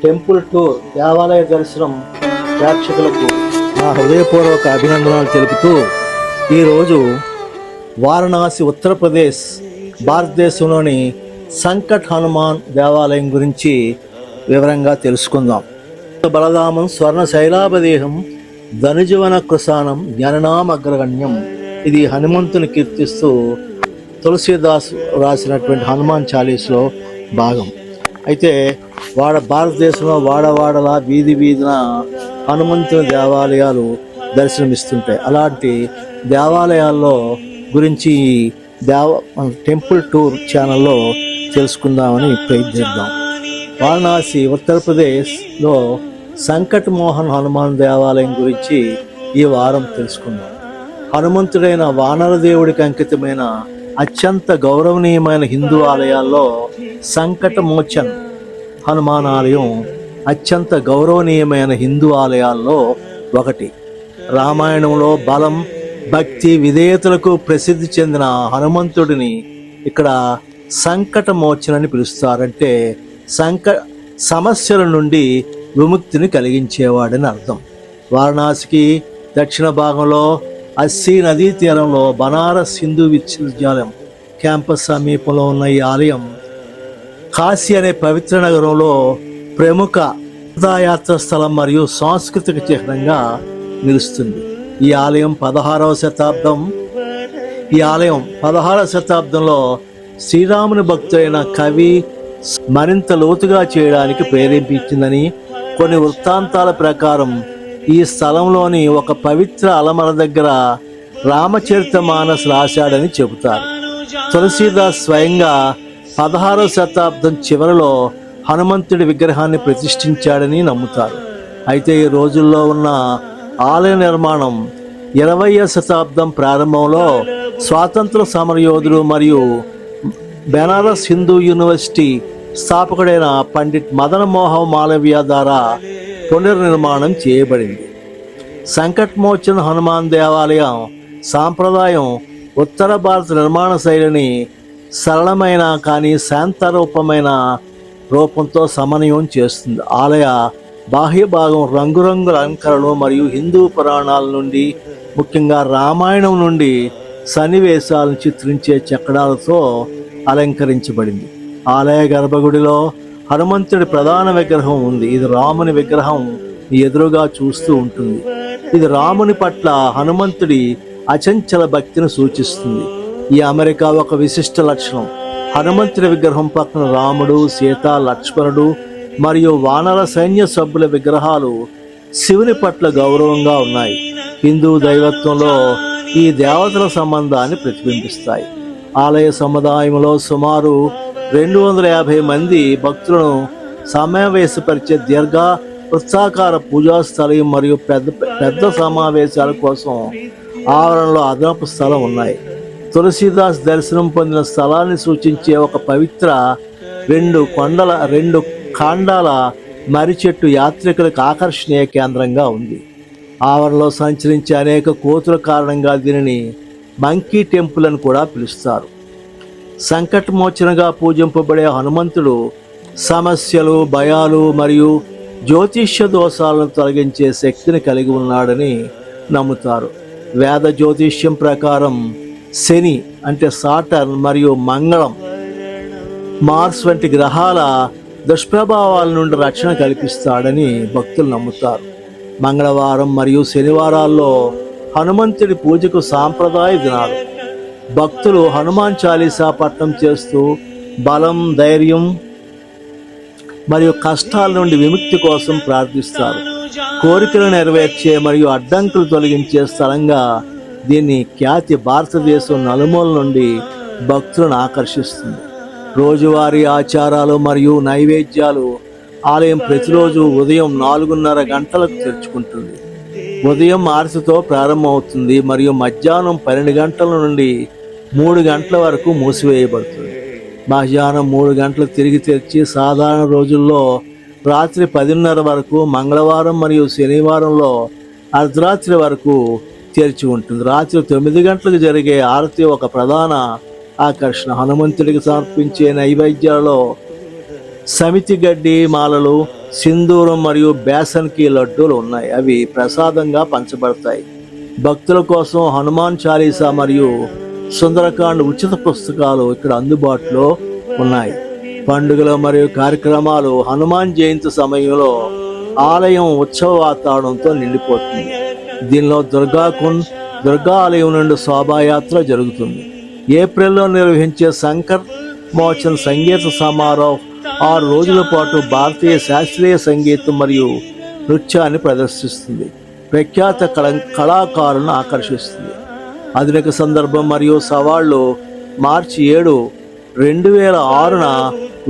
Temple tour దేవాలయ దర్శనం ప్రేక్షకులకు నా హృదయపూర్వక అభినందనలు తెలుపుతూ ఈరోజు వారణాసి ఉత్తరప్రదేశ్ భారతదేశంలోని సంకట్ హనుమాన్ దేవాలయం గురించి వివరంగా తెలుసుకుందాం. బలధామం స్వర్ణ శైలాభదేహం ధనుజీవన కృసానం జ్ఞాననామగ్రగణ్యం. ఇది హనుమంతుని కీర్తిస్తూ తులసీదాస్ రాసినటువంటి హనుమాన్ చాలీస్లో భాగం. అయితే భారతదేశంలో వాడవాడలా వీధి వీధిన హనుమంతుని దేవాలయాలు దర్శనమిస్తుంటాయి. అలాంటి దేవాలయాల్లో గురించి టెంపుల్ టూర్ ఛానల్లో తెలుసుకుందామని ప్రయత్నిద్దాం. వారణాసి ఉత్తరప్రదేశ్లో సంకట్ మోహన్ హనుమాన్ దేవాలయం గురించి ఈ వారం తెలుసుకుందాం. హనుమంతుడైన వానర దేవుడికి అంకితమైన అత్యంత గౌరవనీయమైన హిందూ ఆలయాల్లో సంకట మోచన్ హనుమాన్ ఆలయం అత్యంత గౌరవనీయమైన హిందూ ఆలయాల్లో ఒకటి. రామాయణంలో బలం, భక్తి, విధేయతలకు ప్రసిద్ధి చెందిన హనుమంతుడిని ఇక్కడ సంకట మోచనని పిలుస్తారంటే సమస్యల నుండి విముక్తిని కలిగించేవాడని అర్థం. వారణాసికి దక్షిణ భాగంలో అస్సీ నదీ తీరంలో బనారస్ హిందూ విశ్వవిద్యాలయం క్యాంపస్ సమీపంలో ఉన్న ఈ ఆలయం కాశీ అనే పవిత్ర నగరంలో ప్రముఖ తీర్థయాత్ర స్థలం మరియు సాంస్కృతిక చిహ్నంగా నిలుస్తుంది. ఈ ఆలయం 16వ శతాబ్దంలో శ్రీరాముని భక్తుడైన కవి మరింత లోతుగా చేయడానికి ప్రేరేపించిందని కొన్ని వృత్తాంతాల ప్రకారం ఈ స్థలంలోని ఒక పవిత్ర అలమర దగ్గర రామచరితమానస్ రాశాడని చెబుతారు. తులసీదాస్ స్వయంగా 16వ శతాబ్దం చివరిలో హనుమంతుడి విగ్రహాన్ని ప్రతిష్ఠించాడని నమ్ముతారు. అయితే ఈ రోజుల్లో ఉన్న ఆలయ నిర్మాణం 20వ శతాబ్దం ప్రారంభంలో స్వాతంత్ర సమరయోధుడు మరియు బెనారస్ హిందూ యూనివర్సిటీ స్థాపకుడైన పండిట్ మదన్ మోహన్ మాలవ్య ద్వారా పునర్నిర్మాణం చేయబడింది. సంకట్ మోచన్ హనుమాన్ దేవాలయం సాంప్రదాయం ఉత్తర భారత నిర్మాణ శైలిని సరళమైన కానీ శాంతరూపమైన రూపంతో సమన్వయం చేస్తుంది. ఆలయ బాహ్య భాగం రంగురంగుల అలంకరణలు మరియు హిందూ పురాణాల నుండి, ముఖ్యంగా రామాయణం నుండి సన్నివేశాలను చిత్రించే చెక్కడాలతో అలంకరించబడింది. ఆలయ గర్భగుడిలో హనుమంతుడి ప్రధాన విగ్రహం ఉంది. ఇది రాముని విగ్రహం ఎదురుగా చూస్తూ ఉంటుంది. ఇది రాముని పట్ల హనుమంతుడి అచంచల భక్తిని సూచిస్తుంది. ఈ అమెరికా ఒక విశిష్ట లక్షణం. హనుమంతుడి విగ్రహం పక్కన రాముడు, సీత, లక్ష్మణుడు మరియు వానర సైన్య సభ్యుల విగ్రహాలు శివుని పట్ల గౌరవంగా ఉన్నాయి. హిందూ దైవత్వంలో ఈ దేవతల సంబంధాన్ని ప్రతిబింబిస్తాయి. ఆలయ సముదాయంలో సుమారు 250 మంది భక్తులను సమావేశపరిచే దీర్ఘ వృత్తాకార పూజా స్థలం మరియు పెద్ద సమావేశాల కోసం ఆవరణలో అదనపు స్థలం ఉన్నాయి. తులసీదాస్ దర్శనం పొందిన స్థలాన్ని సూచించే ఒక పవిత్ర 2 కాండాల మర్రి చెట్టు యాత్రికులకు ఆకర్షణీయ కేంద్రంగా ఉంది. ఆవరణలో సంచరించే అనేక కోతుల కారణంగా దీనిని మంకీ టెంపుల్ అని కూడా పిలుస్తారు. సంకట్ మోచనగా పూజింపబడే హనుమంతుడు సమస్యలు, భయాలు మరియు జ్యోతిష్య దోషాలను తొలగించే శక్తిని కలిగి ఉన్నాడని నమ్ముతారు. వేద జ్యోతిష్యం ప్రకారం శని అంటే సాటర్న్ మరియు మంగళం, మార్స్ వంటి గ్రహాల దుష్ప్రభావాల నుండి రక్షణ కల్పిస్తాడని భక్తులు నమ్ముతారు. మంగళవారం మరియు శనివారాల్లో హనుమంతుడి పూజకు సాంప్రదాయ దినాలు. భక్తులు హనుమాన్ చాలీసా పఠనం చేస్తూ బలం, ధైర్యం మరియు కష్టాల నుండి విముక్తి కోసం ప్రార్థిస్తారు. కోరికలు నెరవేర్చే మరియు అడ్డంకులు తొలగించే స్థలంగా దీని ఖ్యాతి భారతదేశం నలుమూల నుండి భక్తులను ఆకర్షిస్తుంది. రోజువారీ ఆచారాలు మరియు నైవేద్యాలు. ఆలయం ప్రతిరోజు ఉదయం 4:30 గంటలకు తెరుచుకుంటుంది. ఉదయం ఆరతితో ప్రారంభమవుతుంది మరియు మధ్యాహ్నం 12 గంటల నుండి 3 గంటల వరకు మూసివేయబడుతుంది. మధ్యాహ్నం 3 గంటలు తిరిగి తెరిచి సాధారణ రోజుల్లో రాత్రి 10:30 వరకు, మంగళవారం మరియు శనివారంలో అర్ధరాత్రి వరకు తెరిచి ఉంటుంది. రాత్రి 9 గంటలకు జరిగే ఆరతి ఒక ప్రధాన ఆకర్షణ. హనుమంతుడికి సమర్పించే నైవేద్యాలలో సమితి గడ్డి మాలలు, సింధూరం మరియు బేసన్కి లడ్డూలు ఉన్నాయి. అవి ప్రసాదంగా పంచబడతాయి. భక్తుల కోసం హనుమాన్ చాలీసా మరియు సుందరకాండ్ ఉచిత పుస్తకాలు ఇక్కడ అందుబాటులో ఉన్నాయి. పండుగలు మరియు కార్యక్రమాలు హనుమాన్ జయంతి సమయంలో ఆలయం ఉత్సవ వాతావరణంతో నిండిపోతుంది. దీనిలో దుర్గా ఆలయం నుండి శోభాయాత్ర జరుగుతుంది. ఏప్రిల్లో నిర్వహించే శంకర్ మోచన్ సంగీత సమారోహ్ 6 రోజుల పాటు భారతీయ శాస్త్రీయ సంగీతం మరియు నృత్యాన్ని ప్రదర్శిస్తుంది. ప్రఖ్యాత కళాకారులను ఆకర్షిస్తుంది. ఆధునిక సందర్భం మరియు సవాళ్లు. మార్చి 7, 2006న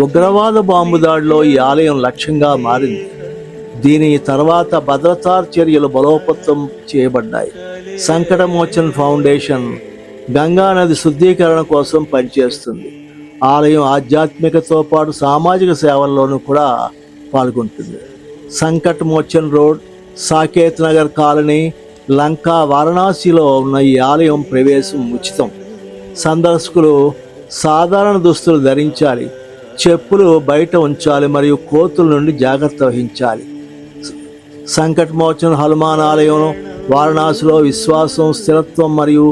ఉగ్రవాద బాంబు దాడిలో ఈ ఆలయం లక్ష్యంగా మారింది. దీని తర్వాత భద్రతా చర్యలు బలోపేతం చేయబడ్డాయి. సంకటమోచన్ ఫౌండేషన్ గంగా నది శుద్ధీకరణ కోసం పనిచేస్తుంది. ఆలయం ఆధ్యాత్మికతో పాటు సామాజిక సేవల్లోనూ కూడా పాల్గొంటుంది. సంకట్ మోచన్ రోడ్, సాకేత్ నగర్ కాలనీ, లంకా, వారణాసిలో ఉన్న ఈ ఆలయం ప్రవేశం ఉచితం. సందర్శకులు సాధారణ దుస్తులు ధరించాలి, చెప్పులు బయట ఉంచాలి మరియు కోతుల నుండి జాగ్రత్త వహించాలి. సంకట్ మోచన్ హనుమాన్ ఆలయం వారణాసిలో విశ్వాసం, స్థిరత్వం మరియు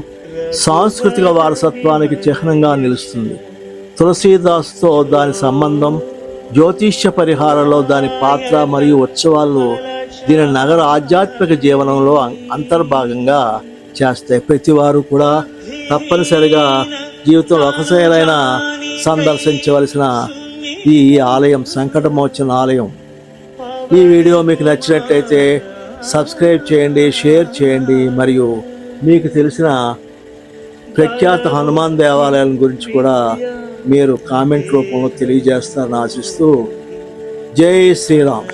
సాంస్కృతిక వారసత్వానికి చిహ్నంగా నిలుస్తుంది. తులసీదాస్తో దాని సంబంధం, జ్యోతిష్య పరిహారంలో దాని పాత్ర మరియు ఉత్సవాలు దీని నగర ఆధ్యాత్మిక జీవనంలో అంతర్భాగంగా చేస్తాయి. ప్రతి వారు కూడా తప్పనిసరిగా జీవితంలో ఒకసారైనా సందర్శించవలసిన ఈ ఆలయం సంకటమోచన ఆలయం. ఈ వీడియో మీకు నచ్చినట్లయితే సబ్స్క్రైబ్ చేయండి, షేర్ చేయండి మరియు మీకు తెలిసిన ప్రఖ్యాత హనుమాన్ దేవాలయాల గురించి కూడా మీరు కామెంట్ రూపంలో తెలియజేస్తారని ఆశిస్తూ జై శ్రీరామ్.